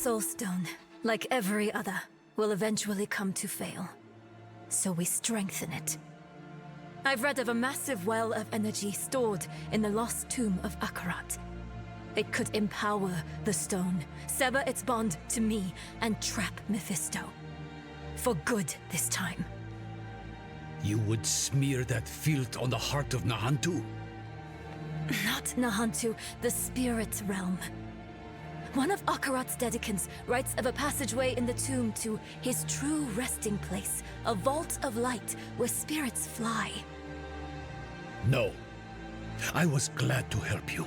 Soul Stone, like every other, will eventually come to fail. So we strengthen it. I've read of a massive well of energy stored in the lost tomb of Akarat. It could empower the stone, sever its bond to me, and trap Mephisto. For good this time. You would smear that filth on the heart of Nahantu? Not Nahantu, the spirit realm. One of Akarat's dedicants writes of a passageway in the tomb to his true resting place, a vault of light where spirits fly. No. I was glad to help you.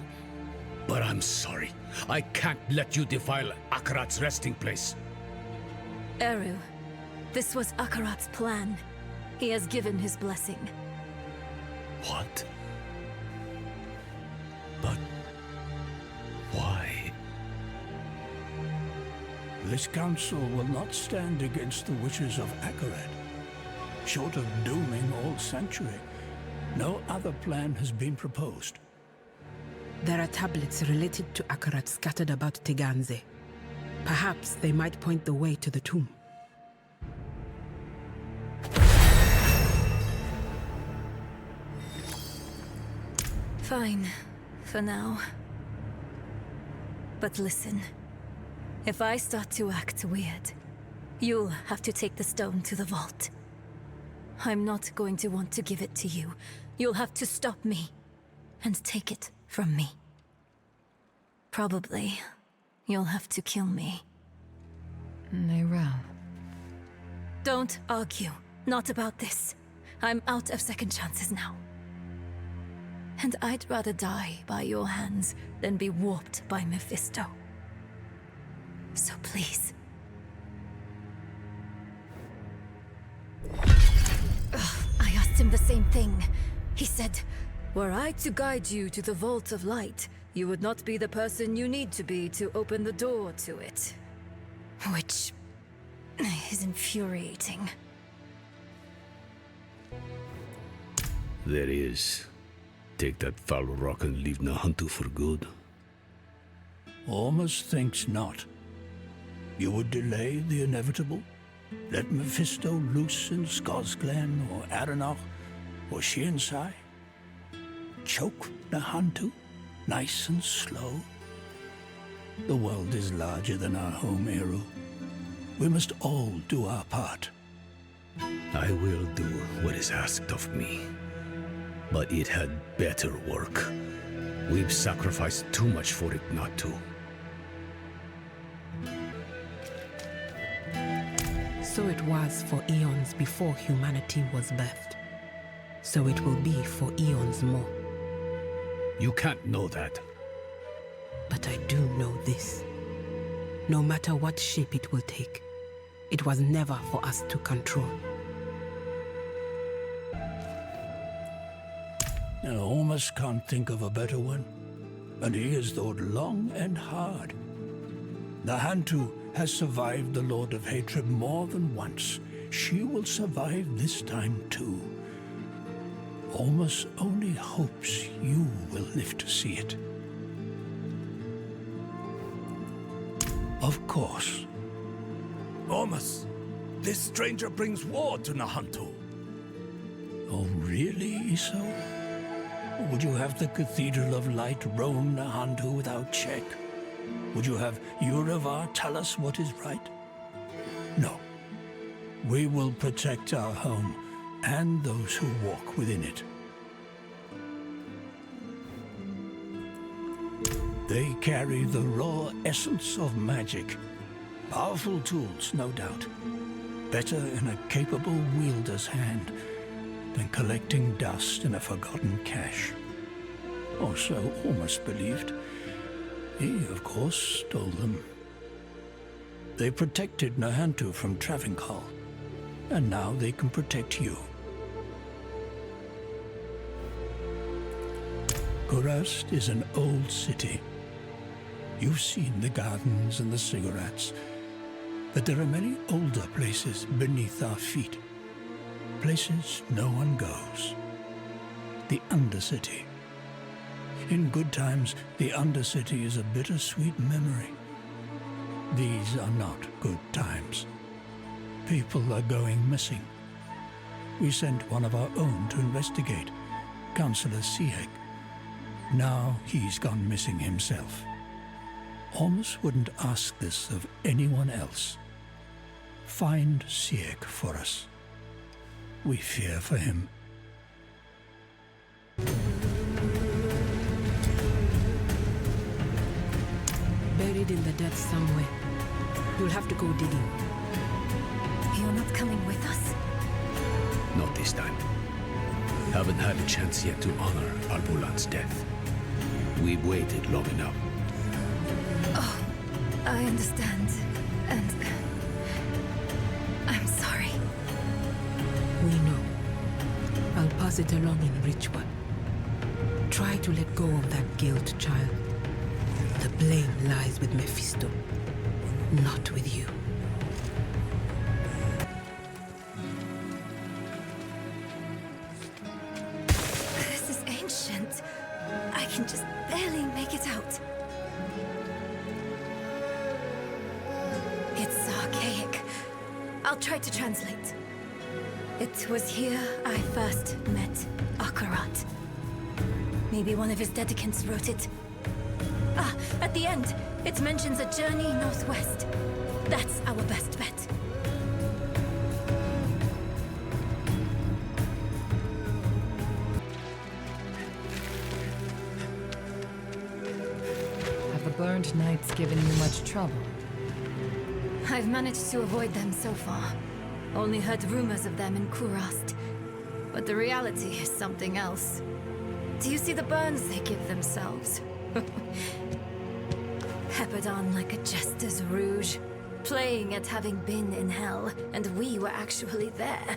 But I'm sorry. I can't let you defile Akarat's resting place. Eru, this was Akarat's plan. He has given his blessing. What? But why? This council will not stand against the wishes of Akarat. Short of dooming all Sanctuary, no other plan has been proposed. There are tablets related to Akarat scattered about Teganze. Perhaps they might point the way to the tomb. Fine, for now. But listen, if I start to act weird, you'll have to take the stone to the vault. I'm not going to want to give it to you. You'll have to stop me and take it from me. Probably, you'll have to kill me. Neyrelle. Don't argue. Not about this. I'm out of second chances now. And I'd rather die by your hands than be warped by Mephisto. So please. I asked him the same thing. He said, were I to guide you to the Vault of Light, you would not be the person you need to be to open the door to it. Which is infuriating. There is. Take that foul rock and leave Nahantu for good. Almost thinks not. You would delay the inevitable? Let Mephisto loose in Skosglen or Aranach or Shiensai? Choke Nahantu, nice and slow? The world is larger than our home, Eru. We must all do our part. I will do what is asked of me. But it had better work. We've sacrificed too much for it not to. So it was for eons before humanity was birthed. So it will be for eons more. You can't know that. But I do know this. No matter what shape it will take, it was never for us to control. I almost can't think of a better one. And he has thought long and hard. Nahantu has survived the Lord of Hatred more than once. She will survive this time too. Almost only hopes you will live to see it. Of course. Ormus, this stranger brings war to Nahantu. Oh, really, Iso? Would you have the Cathedral of Light roam Nahantu without check? Would you have Uravar tell us what is right? No. We will protect our home and those who walk within it. They carry the raw essence of magic. Powerful tools, no doubt. Better in a capable wielder's hand than collecting dust in a forgotten cache. Or so Ormus believed. He, of course, stole them. They protected Nahantu from Travincal, and now they can protect you. Kurast is an old city. You've seen the gardens and the cigarettes, but there are many older places beneath our feet. Places no one goes. The Undercity. In good times, the Undercity is a bittersweet memory. These are not good times. People are going missing. We sent one of our own to investigate, Councillor Sieg. Now he's gone missing himself. Ormus wouldn't ask this of anyone else. Find Sieg for us. We fear for him. Buried in the depths somewhere. You'll have to go digging. You're not coming with us? Not this time. Haven't had a chance yet to honor Albulan's death. We've waited long enough. Oh, I understand. And I'm sorry. We know. I'll pass it along in ritual. Try to let go of that guilt, child. The blame lies with Mephisto, not with you. This is ancient. I can just barely make it out. It's archaic. I'll try to translate. It was here I first met Akarat. Maybe one of his dedicants wrote it. Ah, at the end, it mentions a journey northwest. That's our best bet. Have the burned knights given you much trouble? I've managed to avoid them so far. Only heard rumors of them in Kurast. But the reality is something else. Do you see the burns they give themselves? Peppered on like a jester's rouge. Playing at having been in hell, and we were actually there.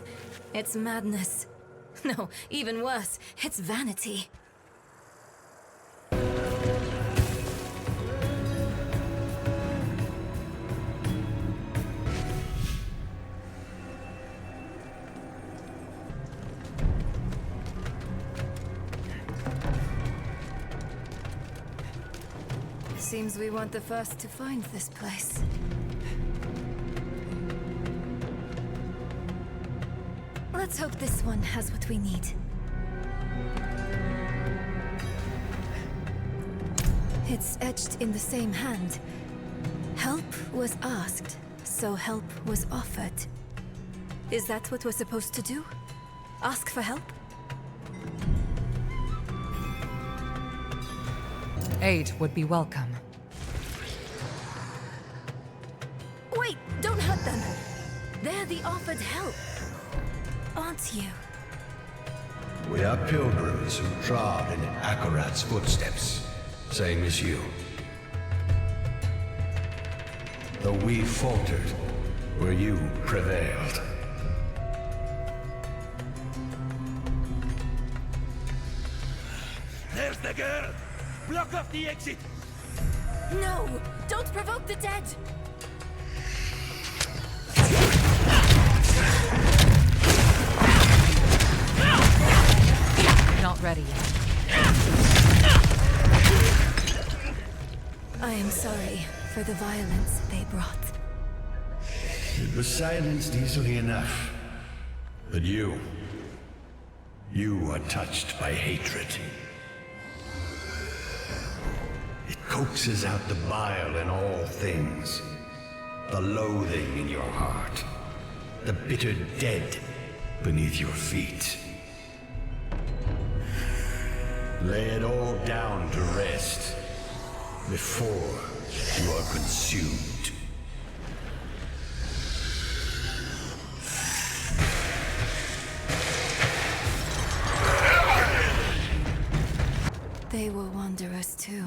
It's madness. No, even worse, it's vanity. Seems we weren't the first to find this place. Let's hope this one has what we need. It's etched in the same hand. Help was asked, so help was offered. Is that what we're supposed to do? Ask for help? Aid would be welcome. Wait, don't hurt them. They're the offered help, aren't you? We are pilgrims who trod in Akarat's footsteps, same as you. Though we faltered, where you prevailed. There's the girl! Block off the exit! No! Don't provoke the dead! Not ready yet. I am sorry for the violence they brought. It was silenced easily enough. But you are touched by hatred. It coaxes out the bile in all things. The loathing in your heart. The bitter dead beneath your feet. Lay it all down to rest before you are consumed. They were wanderers too.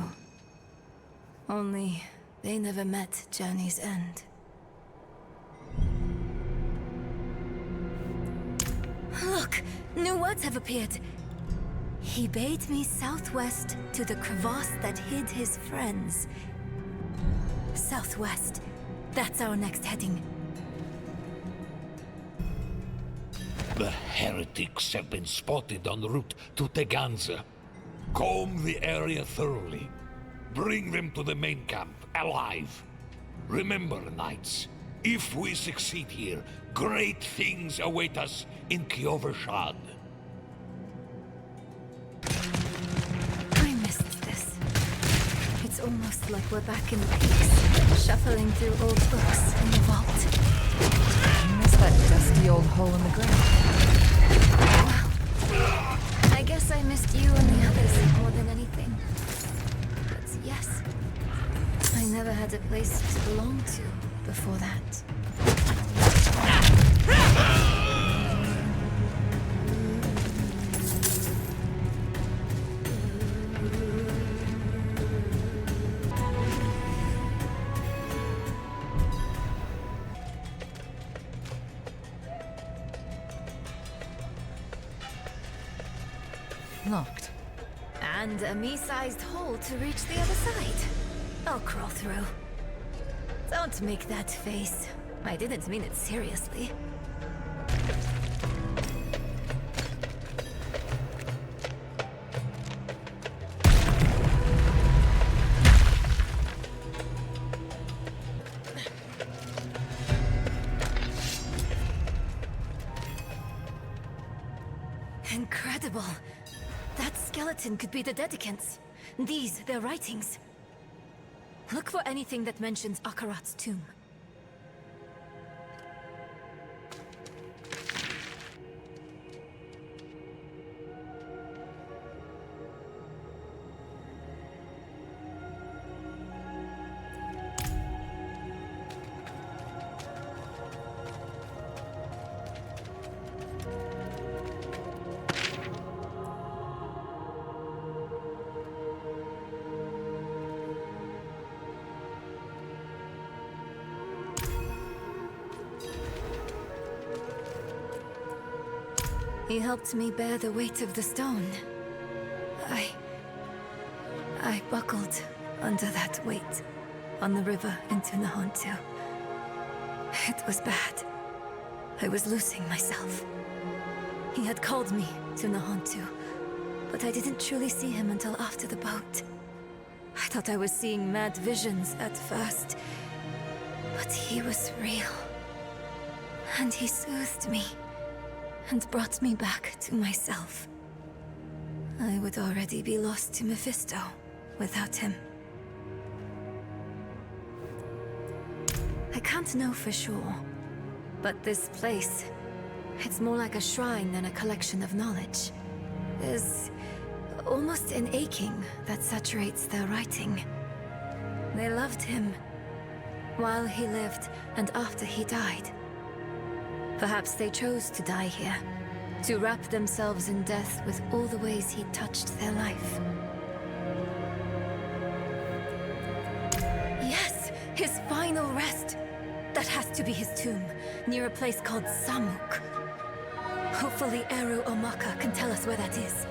Only they never met Journey's End. Look! New words have appeared. He bade me southwest to the crevasse that hid his friends. Southwest. That's our next heading. The heretics have been spotted en route to Teganza. Comb the area thoroughly. Bring them to the main camp, alive. Remember, knights, if we succeed here, great things await us in Kyovershad. I missed this. It's almost like we're back in the peaks, shuffling through old books in the vault. I miss that dusty old hole in the ground. Well, I guess I missed you and the others more than anything. But yes, I never had a place to belong to before that. Locked. And a me-sized hole to reach the other side. I'll crawl through. Don't make that face. I didn't mean it seriously. Incredible. That skeleton could be the Dedicants. These, their writings. Look for anything that mentions Akarat's tomb. He helped me bear the weight of the stone. I buckled under that weight on the river into Nahontu. It was bad. I was losing myself. He had called me to Nahontu, but I didn't truly see him until after the boat. I thought I was seeing mad visions at first, but he was real. And he soothed me and brought me back to myself. I would already be lost to Mephisto without him. I can't know for sure, but this place, it's more like a shrine than a collection of knowledge. There's almost an aching that saturates their writing. They loved him while he lived and after he died. Perhaps they chose to die here, to wrap themselves in death with all the ways he touched their life. Yes, his final rest. That has to be his tomb, near a place called Samuk. Hopefully Eru Omaka can tell us where that is.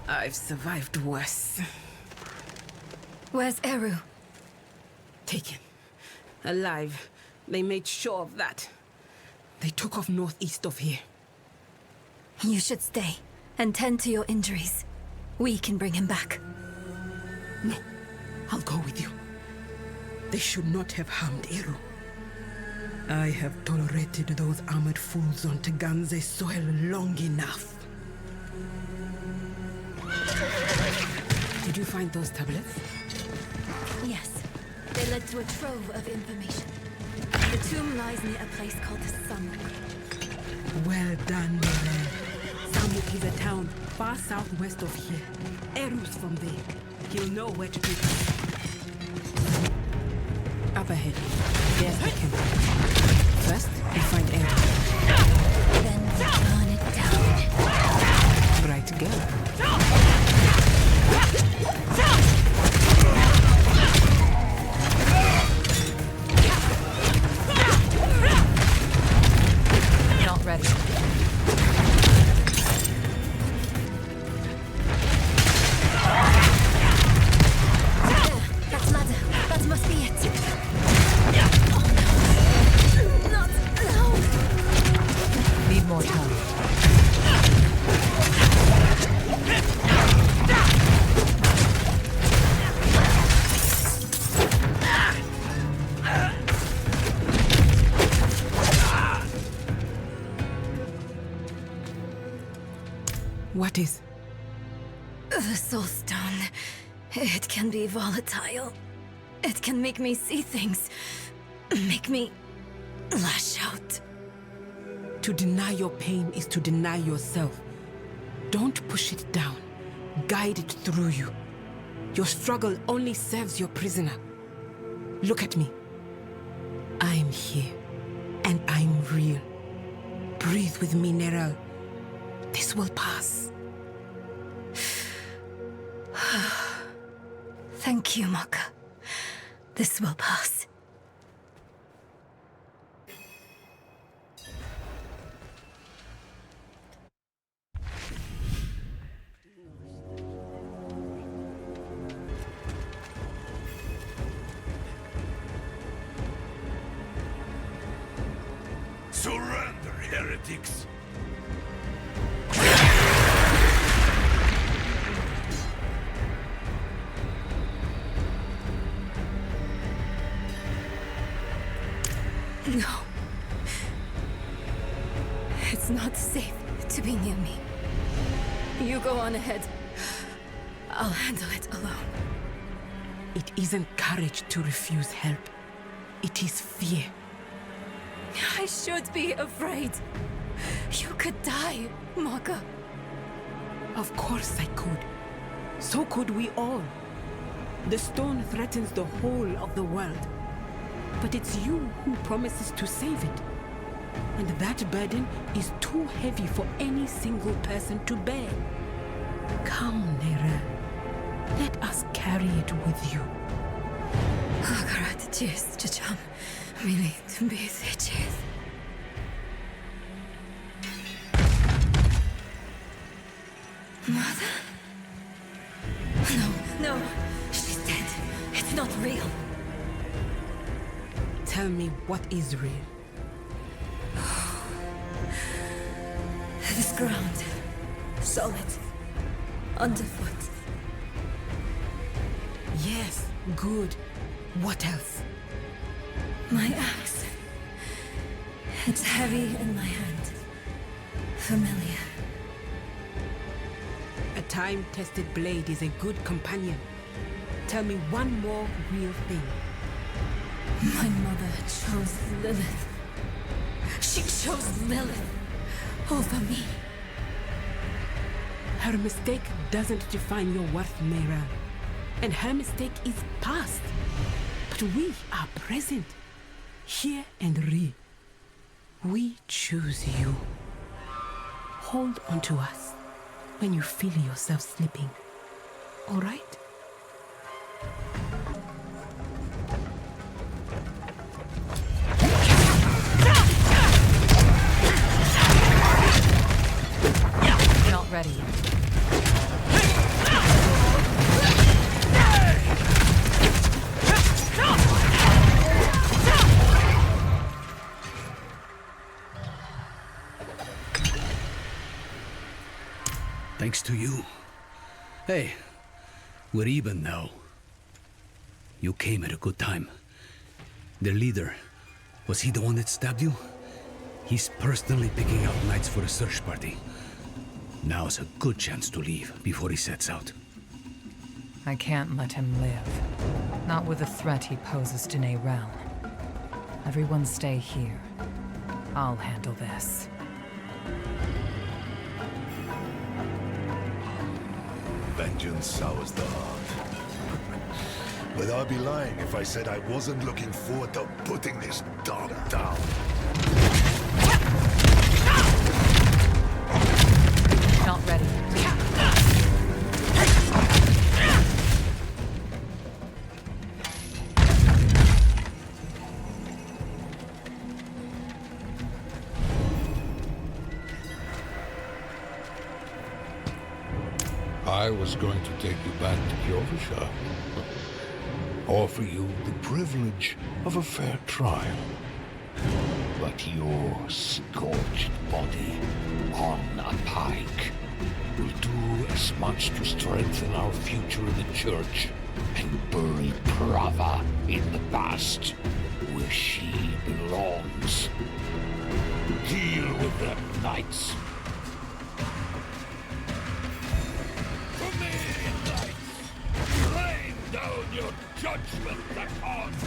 I've survived worse. Where's Eru? Taken. Alive. They made sure of that. They took off northeast of here. You should stay and tend to your injuries. We can bring him back. No, I'll go with you. They should not have harmed Eru. I have tolerated those armored fools on Teganze soil long enough. Did you find those tablets? Yes. They led to a trove of information. The tomb lies near a place called Samuk. Well done, Mire. Samuk is a town far southwest of here. Eru's from there. He'll know where to take us. Up ahead. There's the camp. First, we find Eru. Then we burn it down. see it. Not now. Need more time. What is? The Soul Stone. It can be volatile. It can make me see things. Make me lash out. To deny your pain is to deny yourself. Don't push it down. Guide it through you. Your struggle only serves your prisoner. Look at me. I'm here, and I'm real. Breathe with me, Neral. This will pass. Thank you, Maka. This will pass. Surrender, heretics! No. It's not safe to be near me. You go on ahead. I'll handle it alone. It isn't courage to refuse help. It is fear. I should be afraid. You could die, Maka. Of course I could. So could we all. The stone threatens the whole of the world. But it's you who promises to save it. And that burden is too heavy for any single person to bear. Come, Nera. Let us carry it with you. Akarat cheers, Chacham. Mili to be cheers. Mother? No, she's dead. It's not real. Tell me what is real. This ground. Solid. Underfoot. Yes, good. What else? My axe. It's heavy in my hand. Familiar. A time-tested blade is a good companion. Tell me one more real thing. My mother chose Lilith. She chose Lilith over me. Her mistake doesn't define your worth, Mayra. And her mistake is past. But we are present. Here and real. We choose you. Hold on to us when you feel yourself slipping. All right? Not ready yet. Thanks to you. Hey, we're even now. You came at a good time. Their leader, was he the one that stabbed you? He's personally picking out knights for a search party. Now's a good chance to leave before he sets out. I can't let him live. Not with the threat he poses to Neyrelle. Everyone stay here. I'll handle this. Vengeance sours the heart. But I'd be lying if I said I wasn't looking forward to putting this dog down. Not ready. I was going to take you back to Kyovasha. offer you the privilege of a fair trial. But your scorched body on a pike will do as much to strengthen our future in the church and bury Prava in the past, where she belongs. Deal with them, knights. For me, knights, rain down your judgment upon the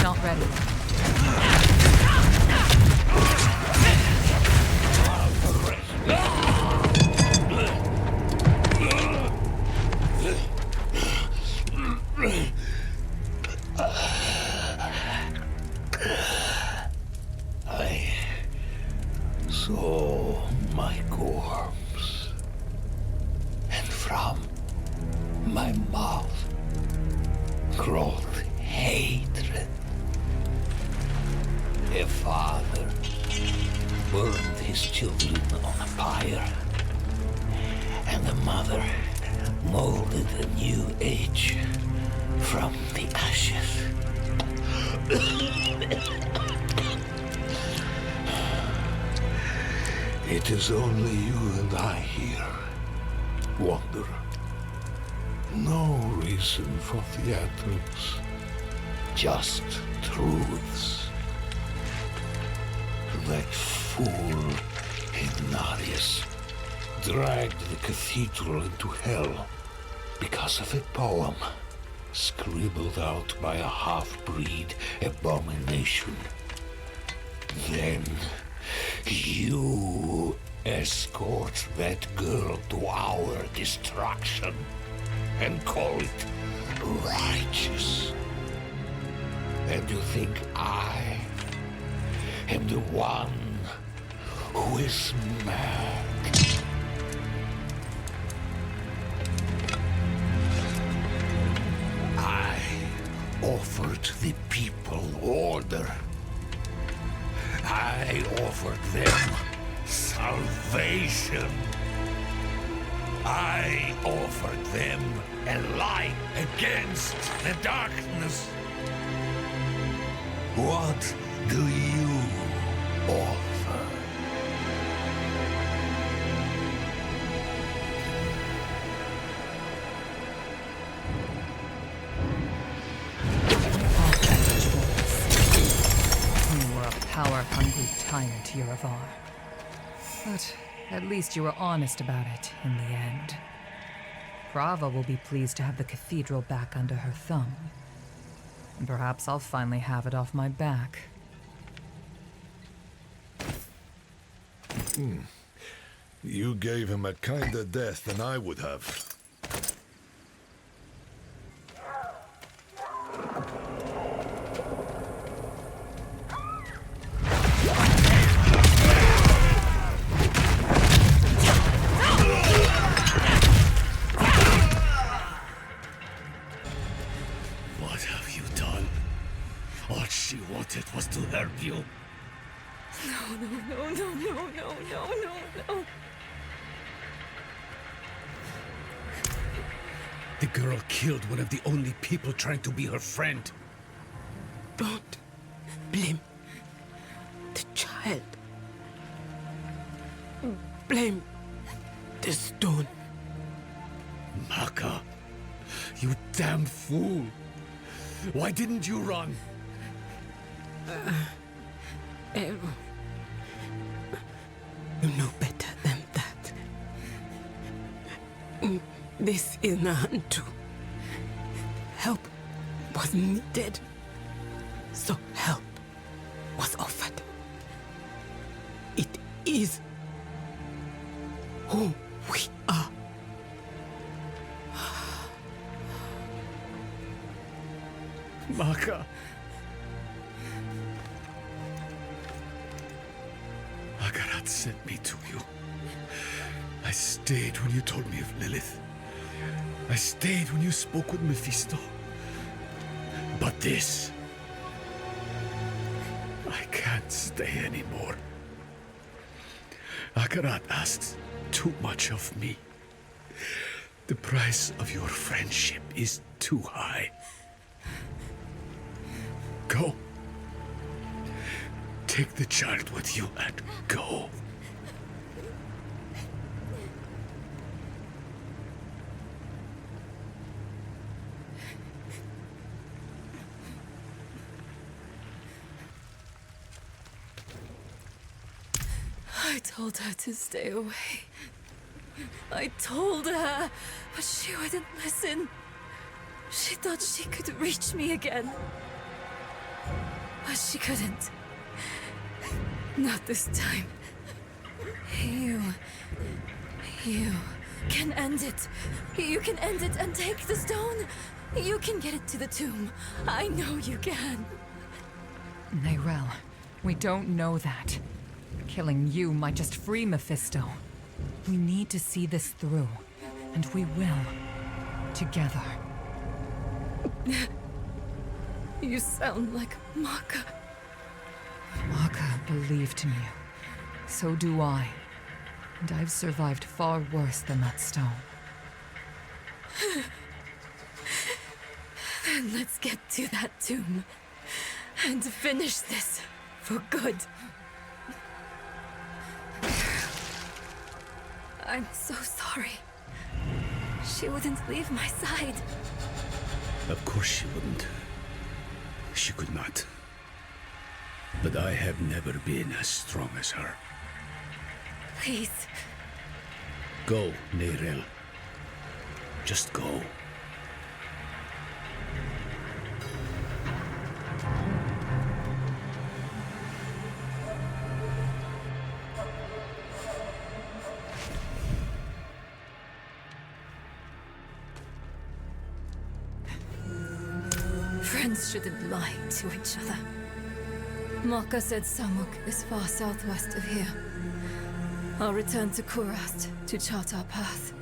Not ready. I saw my corpse, and from my mouth crawled hatred. A father burned his children on a pyre, and a mother molded a new age from the ashes. It is only you and I here, Wanderer. No reason for theatrics, just truths. That fool Ignatius dragged the cathedral into hell because of a poem scribbled out by a half-breed abomination. Then you escort that girl to our destruction and call it righteous. And you think I am the one who is mad? I offered the people order. I offered them salvation. I offered them a light against the darkness. What do you offer? You were a power-hungry tyrant, Yuravar. But at least you were honest about it in the end. Prava will be pleased to have the cathedral back under her thumb. And perhaps I'll finally have it off my back. You gave him a kinder death than I would have. What have you done? All she wanted was to help you. No. The girl killed one of the only people trying to be her friend. Don't blame the child. Blame the stone. Maka, you damn fool. Why didn't you run? Ero, you know better than that. This is Nahantu. Help was needed, so help was offered. It is who we are. Maka. Agarat sent me to you. I stayed when you told me of Lilith. I stayed when you spoke with Mephisto. But this... I can't stay anymore. Agarat asks too much of me. The price of your friendship is too high. Go. Take the child with you and go. I told her to stay away. I told her, but she wouldn't listen. She thought she could reach me again. But she couldn't. Not this time. You can end it. You can end it and take the stone. You can get it to the tomb. I know you can. Neyrelle, we don't know that. Killing you might just free Mephisto. We need to see this through, and we will. Together. You sound like Maka. Maka believed in you. So do I. And I've survived far worse than that stone. Then let's get to that tomb. And finish this for good. I'm so sorry. She wouldn't leave my side. Of course she wouldn't. She could not. But I have never been as strong as her. Please. Go, Neyrelle. Just go. Friends shouldn't lie to each other. Maka said Samuk is far southwest of here. I'll return to Kurast to chart our path.